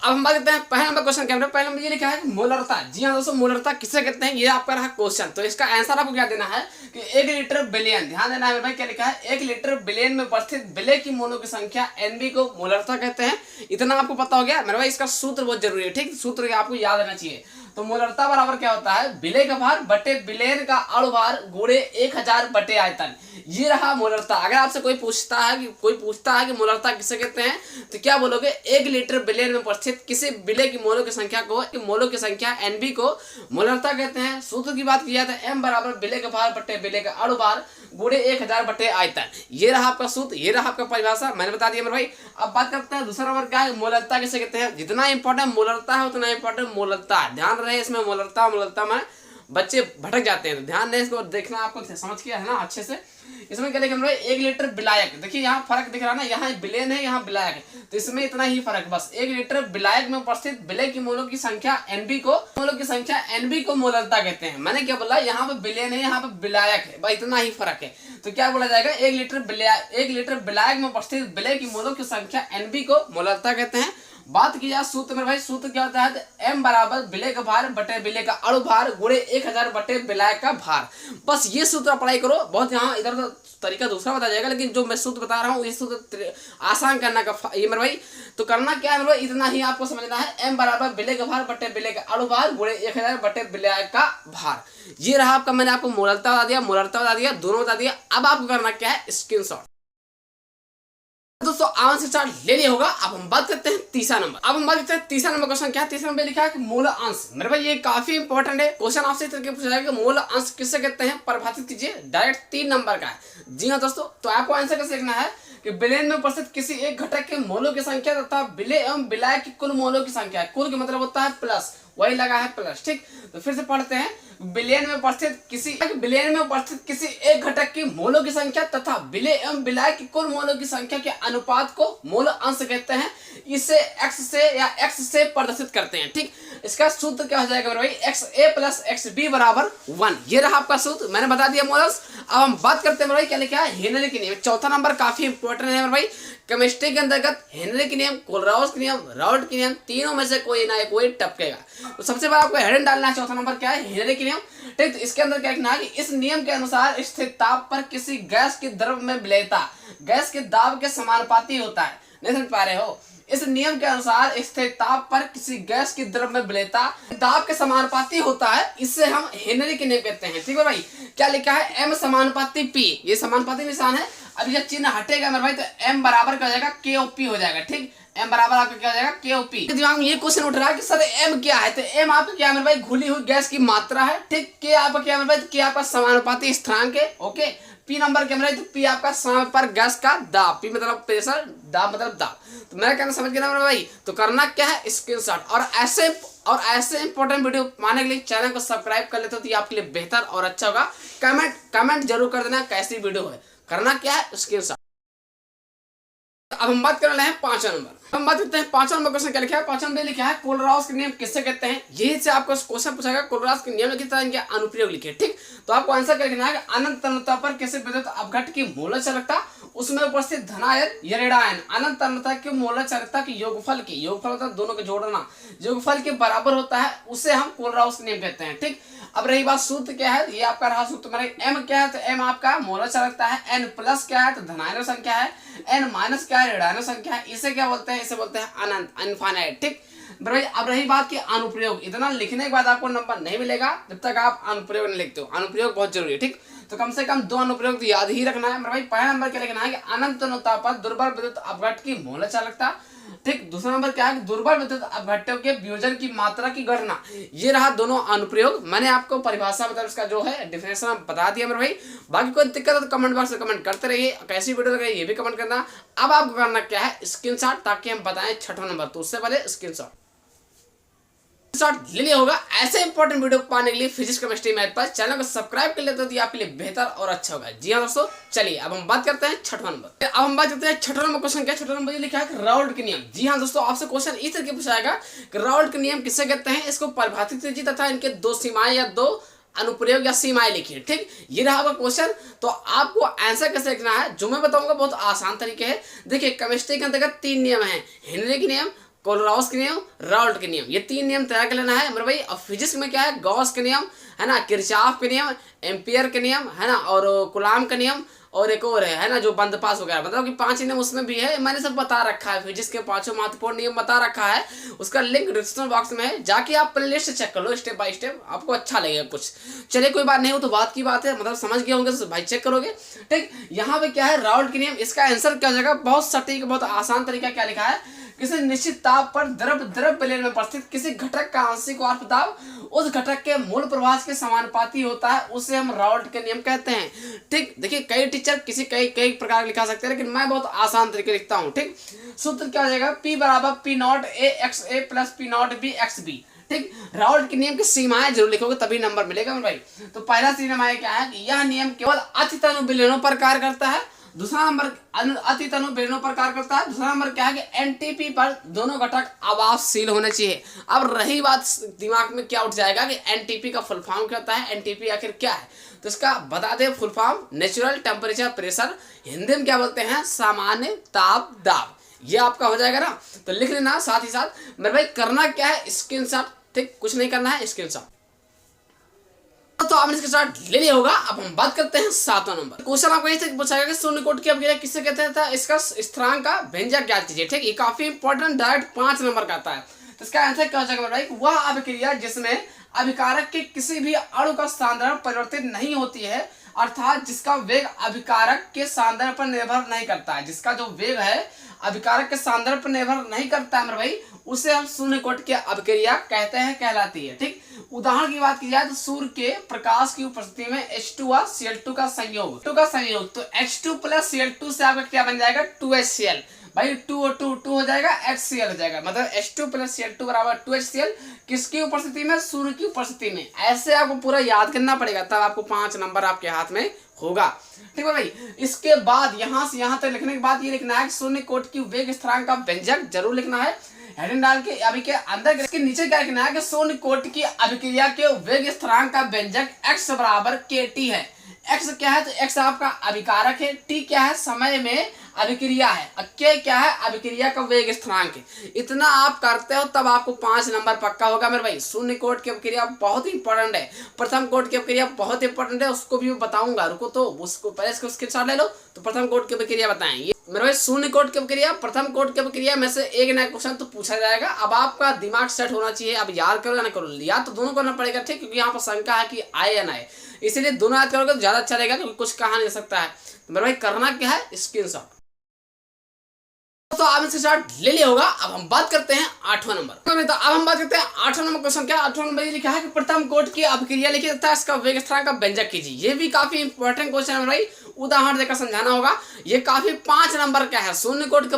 अब हम बात करते हैं पहले नंबर क्वेश्चन के अंदर। पहले नंबर ये लिखा है मोलरता। जी हाँ दोस्तों, मोलरता किसे कहते हैं, ये आपका रहा क्वेश्चन। तो इसका आंसर आपको क्या देना है कि 1 लीटर बिलियन। ध्यान देना है भाई, क्या लिखा है 1 लीटर बिलियन में उपस्थित विलय की मोनों की संख्या एनबी को मोलरता कहते हैं। इतना आपको पता हो गया मेरे भाई। इसका सूत्र बहुत जरूरी है, ठीक, सूत्र आपको याद रहना चाहिए। तो मोलरता बराबर क्या होता है, विलय का भार बटे बिलियन का अणु भार गुणे 1000 बटे आयतन। ये रहा मोलरता। अगर आपसे कोई पूछता है कि मोलरता किसे कहते हैं, तो क्या बोलोगे, 1 लीटर बिलियन में उपस्थित किसी विलय की मोलों की संख्या को, मोलों की संख्या एनबी को मोलरता कहते हैं। सूत्र की बात किया था एम बराबर विलय का भार बटे विलय का अणु भार गुणे 1000 बटे आयतन। ये रहा आपका सूत्र, ये रहा आपका परिभाषा, मैंने बता दिया मेरे भाई। अब बात करते हैं दूसरा नंबर क्या है, मोलरता किसे कहते हैं। जितना इंपॉर्टेंट मोलरता है उतना इंपॉर्टेंट मोलरता है। ध्यान रहे इसमें मोलरता में बच्चे भटक जाते हैं, तो ध्यान दें, इसको देखना, आपको समझ किया है ना अच्छे से। इसमें क्या लिखा है 1 लीटर विलायक। देखिए यहाँ फर्क दिख रहा है ना, यहाँ बिलियन है, यहाँ विलायक है, तो इसमें इतना ही फर्क बस। 1 लीटर विलायक में उपस्थित विलय की मोलों की संख्या एनबी को मोलरता कहते हैं। मैंने क्या बोला, यहाँ पे बिलियन है, यहाँ पे विलायक है, बस इतना ही फर्क है। तो क्या बोला जाएगा, 1 लीटर विलायक में उपस्थित विलय की मोलों की संख्या एनबी को मोलरता कहते हैं। बात की जाए सूत्र में भाई, सूत्र क्या होता है, एम बराबर विलय का भार बटे विलय का अणु भार गुणे 1000 बटे विलय का भार। बस ये सूत्र अप्लाई करो। बहुत यहाँ इधर उधर तरीका दूसरा बता जाएगा, लेकिन जो मैं सूत्र बता रहा हूँ ये सूत्र आसान करना का ये मेरे भाई। तो करना क्या है मेरे भाई, इतना ही आपको समझना है, एम बराबर विलय का भार बटे विलय का अणु भार गुणे 1000 बटे विलय का भार। ये रहा आपका, मैंने आपको मोलरता बता दिया, दोनों बता दिया। अब आपको करना क्या है, स्क्रीनशॉट। दोस्तों आंसर चार्ट ले लिया होगा। अब हम बात करते हैं तीसरा नंबर। तीसरा नंबर क्वेश्चन क्या है। तीसरा नंबर लिखा है कि मूल अंश। मेरे भाई ये काफी इंपॉर्टेंट है क्वेश्चन, आपसे इस तरीके पूछा जाएगा मूल अंश किससे कहते हैं, परिभाषित कीजिए। डायरेक्ट 3 नंबर का है। जी हाँ दोस्तों, तो आपको आंसर कैसे लिखना है कि बिलियन में उपस्थित किसी एक घटक के मोलों की संख्या तथा विलय एवं विलायक की कुल मोलों की संख्या। कुल का मतलब होता है प्लस, वही लगा है प्लस, ठीक। तो फिर से पढ़ते हैं, बिलियन में उपस्थित किसी एक घटक की मोलों की संख्या तथा विलय एवं विलायक की कुल मोलों की संख्या के अनुपात को मोल अंश कहते हैं। इसे x से प्रदर्शित करते हैं, ठीक। इसका सूत्र क्या हो जाएगा मेरे भाई, XA + XB बराबर 1। ये रहा आपका सूत्र, मैंने बता दिया मोल अंश। अब हम बात करते हैं मेरे भाई, क्या लिखा है, हेनरी के नियम। चौथा नंबर काफी इंपॉर्टेंट है मेरे भाई। केमिस्ट्री के अंतर्गत हेनरी के नियम, कोलराउस के नियम, राउल्ट के नियम, तीनों में से कोई ना कोई टपकेगा। तो सबसे पहले आपको हेडन डालना है, चौथा नंबर क्या है, हेनरी के नियम, ठीक। तो इसके अंदर क्या लिखना है कि इस नियम के अनुसार स्थिर ताप पर किसी गैस की द्रव में विलयता गैस के दाब के समानुपाती होता है। नहीं समझ पा रहे हो, इस नियम के अनुसार स्थिर ताप पर किसी गैस की द्रव में विलयता दाब के समानुपाती होता है। इससे हम हेनरी के नियम कहते हैं, ठीक है भाई। क्या लिखा है, m समानुपाती p, ये समानुपाती निशान है। अब ये चिन्ह हटेगा मेरे भाई, तो m बराबर क्या हो जाएगा, KOP हो जाएगा, ठीक। m बराबर आपका क्या हो जाएगा, KOP। दिमाग में ये क्वेश्चन उठ रहा है कि सर m क्या है, तो m आपका क्या है मेरे भाई, घुली हुई गैस की मात्रा है, ठीक। K आपका क्या है मेरे भाई, K आपका समानुपाती स्थिरांक है, ओके। P नंबर क्या मेरे, तो P आपका समय पर गैस का दाब, P मतलब प्रेशर, दाब मतलब दाब। तो मेरा कहना समझ गया ना मेरे भाई। तो करना क्या है, स्क्रीनशॉट। और ऐसे इंपॉर्टेंट वीडियो पाने के लिए चैनल को सब्सक्राइब कर लेते हो तो ये आपके लिए बेहतर और अच्छा होगा। कमेंट जरूर कर देना कैसी वीडियो है। करना क्या है, स्क्रीनशॉट। अब हम बात कर रहे हैं पांचवा नंबर। हम बात करते हैं पांचवा नंबर क्वेश्चन क्या लिखा है। पांचवा नंबर लिखा है कोलराउस के नियम किससे कहते हैं। यही से आपको क्वेश्चन पूछेगा, कोलराउस के नियम किस तरह इनके अनुप्रयोग लिखे, ठीक। तो आपको आंसर क्या लिखना है, अनंत तन्यता पर किसी विद्युत अपघट्ट की मोलर चालकता उसमें उपस्थित धनायन या ऋणायन अनंत तन्यता की मोलर चालकता की योगफल मतलब दोनों के जोड़ना योगफल के बराबर होता है, उसे हम कोलराउस के नियम कहते हैं, ठीक। अब रही बात सूत्र क्या है, ये आपका रहा सूत्र मेरे। m क्या है, तो m आपका मोलर चालकता है। n प्लस क्या है, तो धनायन संख्या है। n माइनस क्या है, ऋणायन संख्या है। इसे क्या बोलते हैं, इसे बोलते हैं अनंत, इनफाइनाइट, ठीक भाई। अब रही बात की अनुप्रयोग, इतना लिखने के बाद आपको नंबर नहीं मिलेगा जब तक आप अनुप्रयोग नहीं लिखते हो। अनुप्रयोग बहुत जरूरी है, ठीक। तो कम से कम 2 अनुप्रयोग तो याद ही रखना है मेरे भाई। पहला नंबर क्या लिखना है कि अनंत तन्यता पर दुर्बल विद्युत अपघट्ट की मोलर चालकता, ठीक। दूसरा नंबर क्या है, दुर्बल विद्युत अपघट्टों के वियोजन की मात्रा की गणना। ये रहा दोनों अनुप्रयोग। मैंने आपको परिभाषा मतलब इसका जो है डिफिनेशन बता दिया मेरे भाई। बाकी कोई दिक्कत है तो कमेंट बॉक्स में कमेंट करते रहिए। कैसी वीडियो लगे ये भी कमेंट करना। अब आपको करना क्या है, स्क्रीनशॉट, ताकि हम बताएं छठवां नंबर। तो उससे पहले स्क्रीनशॉट ले लिया होगा। ऐसे इंपॉर्टेंट वीडियो पाने के लिए फिजिक्स केमिस्ट्री मैथ पर चैनल को सब्सक्राइब कर लेते हो तो आपके लिए बेहतर और अच्छा होगा। जी हाँ दोस्तों, चलिए अब हम बात करते हैं छठवां नंबर। अब हम बात करते हैं छठवां नंबर क्वेश्चन क्या। छठवां नंबर ये लिखा है राउल्ट के नियम। जी हाँ दोस्तों, आपसे क्वेश्चन इस तरीके पूछा जाएगा कि राउल्ट के नियम किसे कहते हैं, इसको परिभाषित कीजिए तथा इनके 2 सीमाएं या 2 अनुप्रयोग या सीमाएं लिखिए, ठीक। ये रहा आपका क्वेश्चन। तो आपको आंसर कैसे लिखना है, जो मैं बताऊंगा बहुत आसान तरीके है। देखिए केमिस्ट्री के अंतर्गत 3 नियम है, हेनरी के नियम, कोलराउस के नियम, राउल्ट के नियम, ये 3 नियम तैयार कर लेना है मेरे भाई। और फिजिक्स में क्या है, गॉस के नियम है ना, किरचॉफ के नियम, एम्पियर के नियम है ना, और कूलॉम का नियम, और एक और है ना जो बंद पास वगैरह, मतलब कि 5 नियम उसमें भी है। मैंने सब बता रखा है, फिजिक्स के 5 महत्वपूर्ण नियम बता रखा है, उसका लिंक डिस्क्रिप्शन बॉक्स में है, जाके आप प्ले लिस्ट चेक कर लो स्टेप बाय स्टेप, आपको अच्छा लगेगा कुछ। चलिए कोई बात नहीं, हो तो बात की बात है, मतलब समझ गए होंगे तो भाई चेक करोगे। ठीक, यहाँ पे क्या है, राउल्ट के नियम, इसका आंसर क्या हो जाएगा, बहुत सटीक बहुत आसान तरीका क्या लिखा है, किसी निश्चित ताप पर द्रव विलयन में उपस्थित किसी घटक का आंशिक वाष्प दाब उस घटक के मूल प्रवाह के समानुपाती होता है, उसे हम राउल्ट के नियम कहते हैं। ठीक, देखिए कई टीचर कई प्रकार लिखा सकते हैं, लेकिन मैं बहुत आसान तरीके लिखता हूँ। ठीक, सूत्र क्या हो जाएगा, P बराबर P not A x A plus P not B x B. ठीक, राउल्ट के नियम की सीमाएं जरूर लिखोगे तभी नंबर मिलेगा मेरे भाई। तो पहला सीमा क्या है कि यह नियम केवल अतितनु विलयनों पर कार्य करता है। दूसरा नंबर अतितनु विलयनों पर कार्य करता है। दूसरा नंबर क्या है कि एनटीपी पर दोनों घटक आवासशील होने चाहिए। अब रही बात, दिमाग में क्या उठ जाएगा कि एनटीपी का फुल फॉर्म क्या होता है, एनटीपी आखिर क्या है, तो इसका बता दे full form, natural temperature pressure, Hindi में क्या बोलते हैं, सामान्य ताप दाब। ये आपका हो जाएगा ना, तो लिख लेना साथ ही साथ मेरे भाई। करना क्या है, स्क्रीनशॉट, ठीक, कुछ नहीं करना है, स्क्रीनशॉट। तो आपने इसके साथ ले लिया होगा। अब हम बात करते हैं 7वां नंबर क्वेश्चन। आपको यही पूछा गया कि शून्य कोटि की अभिक्रिया किससे कहते हैं, इसका स्थिरांक का व्यंजक ज्ञात कीजिए। ठीक, ये काफी इंपॉर्टेंट, डायरेक्ट 5 नंबर का आता है। तो इसका आंसर क्या हो जाएगा भाई, वह अभिक्रिया जिसमें अभिकारक के किसी भी अणु का सांद्रण परिवर्तित नहीं होती है, अर्थात जिसका वेग अभिकारक के सांद्रण पर निर्भर नहीं करता है, जिसका जो वेग है अभिकारक के सांद्रण पर निर्भर नहीं करता है मेरे भाई, उसे हम शून्य कोटि की अभिक्रिया कहते हैं, कहलाती है। ठीक, उदाहरण की बात की जाए तो सूर्य के प्रकाश की उपस्थिति में H2 और Cl2 का संयोग, तो H2 प्लस Cl2 से आपका क्या बन जाएगा, 2HCl। भाई 2 और 2 2 हो जाएगा, HCl हो जाएगा, मतलब H2 प्लस Cl2 बराबर 2HCl। किसकी उपस्थिति में, सूर्य की उपस्थिति में। ऐसे आपको पूरा याद करना पड़ेगा, तब आपको 5 नंबर आपके हाथ में होगा। ठीक है भाई, इसके बाद यहां से यहां तक लिखने के बाद ये लिखना है शून्य कोटि की वेग स्थिरांक का व्यंजक जरूर लिखना है, हेडिंग डाल के। अभी के अंदर इसके नीचे क्या लिखना है कि शून्य कोटि की अभिक्रिया के वेग स्थिरांक का व्यंजक x बराबर kt है। x क्या है, तो x आपका अभिकारक है, t क्या है, समय में अभिक्रिया है, k क्या है, अभिक्रिया का वेग स्थिरांक है। इतना आप करते हो तब आपको 5 नंबर पक्का होगा मेरे भाई। शून्य कोटि की अभिक्रिया बहुत ही इंपॉर्टेंट है, प्रथम कोटि की अभिक्रिया बहुत इंपॉर्टेंट है, उसको भी मैं बताऊंगा, रुको तो उसको पहले इसको स्क्रीनशॉट ले लो। तो प्रथम कोटि की अभिक्रिया बताएं ये मेरे भाई, शून्य कोटि की अभिक्रिया, प्रथम कोटि की अभिक्रिया में से एक नया क्वेश्चन तो पूछा जाएगा। अब आपका दिमाग सेट होना चाहिए, अब याद करो या ना करो, याद तो दोनों करना पड़ेगा। ठीक, क्योंकि यहाँ पर शंका है कि आए या ना आए, इसीलिए दोनों याद करोगे तो ज्यादा अच्छा रहेगा, क्योंकि कुछ कहा नहीं जा सकता है। तो मेरे भाई करना क्या है, स्क्रीनशॉट। तो आप इसके साथ ले लिया होगा। अब हम बात करते हैं 8वां नंबर। तो अब हम बात करते हैं 8वां नंबर क्वेश्चन। क्या 8वां नंबर ये लिखा है कि प्रथम कोटि की अभिक्रिया लिखी तथा इसका वेग स्थिरांक का व्यंजक कीजिए। ये भी काफी इंपॉर्टेंट क्वेश्चन है भाई, उदाहरण देकर समझाना होगा। ये काफी 5 नंबर का है, शून्य कोटि की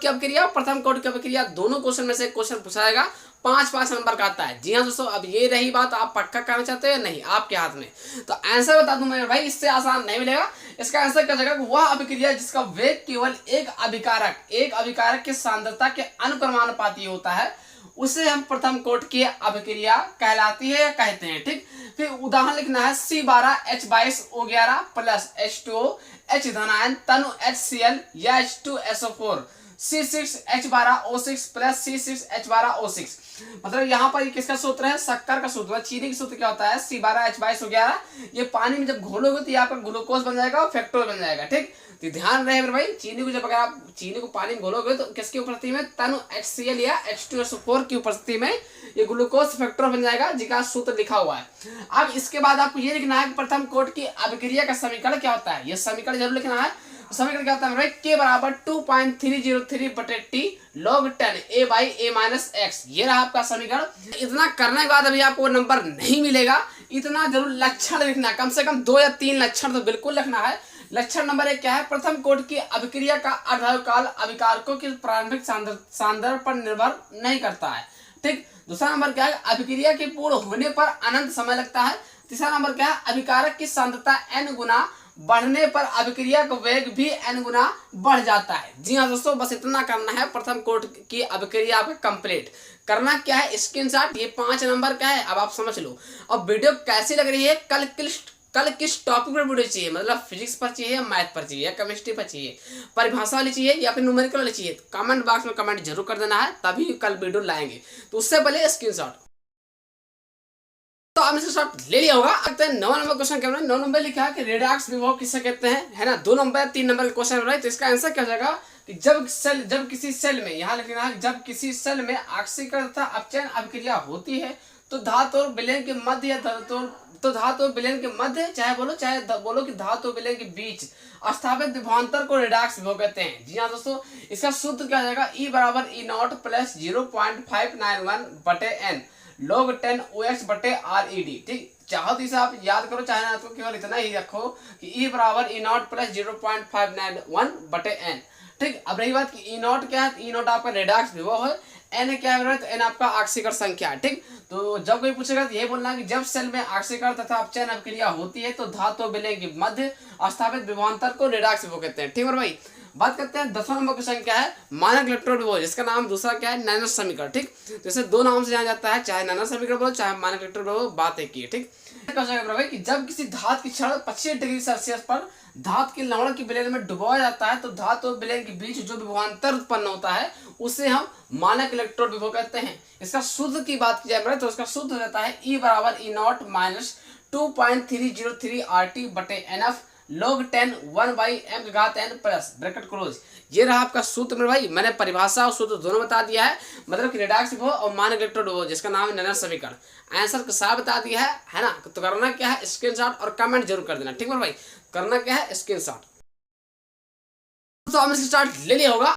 अभिक्रिया, प्रथम कोटि की अभिक्रिया, दोनों क्वेश्चन में से एक क्वेश्चन पूछा जाएगा, 5 नंबर का आता है। जी हाँ दोस्तों, अब ये रही बात, आप पक्का करना चाहते हो या नहीं, आपके हाथ में। तो आंसर बता दूं मेरे भाई, इससे आसान नहीं मिलेगा। इसका आंसर क्या जाएगा, वह अभिक्रिया जिसका वेग केवल एक अभिकारक की सांद्रता के अनुक्रमानुपाती होता है, उसे हम प्रथम कोटि की अभिक्रिया कहलाती है या कहते हैं। ठीक, फिर उदाहरण लिखना है C12H22O11 प्लस H2O H धनायन तनु HCl या H2SO4 C6H12O6 प्लस C6H12O6। मतलब यहाँ पर किसका सूत्र है, शक्कर का सूत्र। चीनी का सूत्र क्या होता है, C12H22O11। ये पानी में जब घोलोगे तो यहाँ पर ग्लूकोज बन जाएगा और फ्रक्टोज बन जाएगा। ठीक, तो ध्यान रहे मेरे भाई, चीनी को जब अगर आप चीनी को पानी में घोलोगे तो किसकी उपस्थिति में, तनु HCl या H2SO4 की उपस्थिति में ये ग्लूकोज फैक्टर बन जाएगा, जिसका सूत्र लिखा हुआ है। अब इसके बाद आपको ये लिखना है कि प्रथम कोटि की अभिक्रिया का समीकरण क्या होता है, ये समीकरण जरूर लिखना है। समीकरण क्या होता है मेरे, k बराबर 2.303/t log 10 a/a-x। ये रहा आपका समीकरण। इतना करने के बाद अभी आपको नंबर नहीं मिलेगा, इतना जरूर लक्षण लिखना, कम से कम 2 या 3 लक्षण तो बिल्कुल लिखना है। लक्षण नंबर 1 क्या है, प्रथम कोटि की अभिक्रिया का अर्धायुकाल अभिकारकों की प्रारंभिक सांद्रण पर निर्भर नहीं करता है। ठीक, दूसरा नंबर क्या है, अभिक्रिया के पूर्ण होने पर अनंत समय लगता है। तीसरा नंबर क्या है, अभिकारक की सांद्रता n गुना बढ़ने पर अभिक्रिया का वेग भी n गुना बढ़ जाता है। जी हाँ दोस्तों, बस इतना करना है, प्रथम कोटि की अभिक्रिया आपका कंप्लीट करना क्या है, स्क्रीनशॉट। ये 5 नंबर का है, अब आप समझ लो। अब वीडियो कैसी लग रही है, कल कल किस टॉपिक पर वीडियो चाहिए, मतलब फिजिक्स पर चाहिए या मैथ पर चाहिए या केमिस्ट्री पर चाहिए, परिभाषा वाली चाहिए या फिर न्यूमेरिकल वाली चाहिए, कमेंट बॉक्स में कमेंट जरूर कर देना है, तभी कल वीडियो लाएंगे। तो उससे पहले स्क्रीनशॉट तो आपने स्क्रीनशॉट ले लिया होगा। अगले 9 नंबर क्वेश्चन क्या है, 9 नंबर लिखा है कि रेडॉक्स विभव किसे कहते हैं, है ना। 2 नंबर 3 नंबर का क्वेश्चन है, तो इसका आंसर क्या हो जाएगा कि जब किसी सेल में, यहाँ लिखना है जब किसी सेल में ऑक्सीकरण तथा अपचयन अभिक्रिया होती है तो धातु और विलयन के मध्य या धातु और विलयन के मध्य, चाहे बोलो कि धातु और विलयन के बीच स्थापित विभवांतर को रेडॉक्स विभव कहते हैं। जी हाँ दोस्तों, इसका सूत्र क्या हो जाएगा, E बराबर E0 प्लस 0.591 बटे n log 10 OX बटे RED। ठीक, चाहो तो इसे आप याद करो, चाहे ना तो केवल इतना ही रखो कि E बराबर E0 प्लस 0.591 बटे n। ठीक, अब रही बात कि E0 क्या है, E0 आपका रेडॉक्स विभव है, n क्या है तो n आपका ऑक्सीकरण संख्या है। ठीक, तो जब कोई पूछेगा तो यही बोलना है कि जब सेल में ऑक्सीकरण तथा अपचयन अभिक्रिया होती है तो धातु और विलयन के मध्य स्थापित विभवांतर को रेडॉक्स विभव कहते हैं। ठीक है भाई, बात करते हैं 10वां नंबर क्वेश्चन क्या है, मानक इलेक्ट्रोड विभव, जिसका नाम दूसरा क्या है, नैनर समीकरण। ठीक, तो इसे 2 नाम से जाना जाता है, चाहे नैनर समीकरण बोलो चाहे मानक इलेक्ट्रोड विभव, बात एक ही है। ठीक, भाई कि जब किसी धातु की क्षण 25 डिग्री सेल्सियस पर धातु के लवण की विलयन में डुबाया जाता है तो धातु और विलयन के बीच जो विभवांतर उत्पन्न होता है उसे हम मानक इलेक्ट्रोड विभव कहते हैं। इसका शुद्ध की बात की जाए तो इसका शुद्ध हो जाता है E बराबर E0 माइनस 2.303 RT बटे NF log 10 1 बाई m की घात n प्लस ब्रैकेट क्लोज। ये रहा आपका सूत्र मेरे भाई, मैंने परिभाषा और सूत्र दोनों बता दिया है, मतलब कि रेडॉक्स विभव और मानक इलेक्ट्रोड विभव, जिसका नाम है नैनर समीकरण। आंसर के साथ बता दिया है ना। तो करना क्या है, स्क्रीनशॉट और कमेंट जरूर कर देना। ठीक है भाई, करना क्या है, स्क्रीनशॉट। तो आपने स्क्रीनशॉट ले लिया होगा।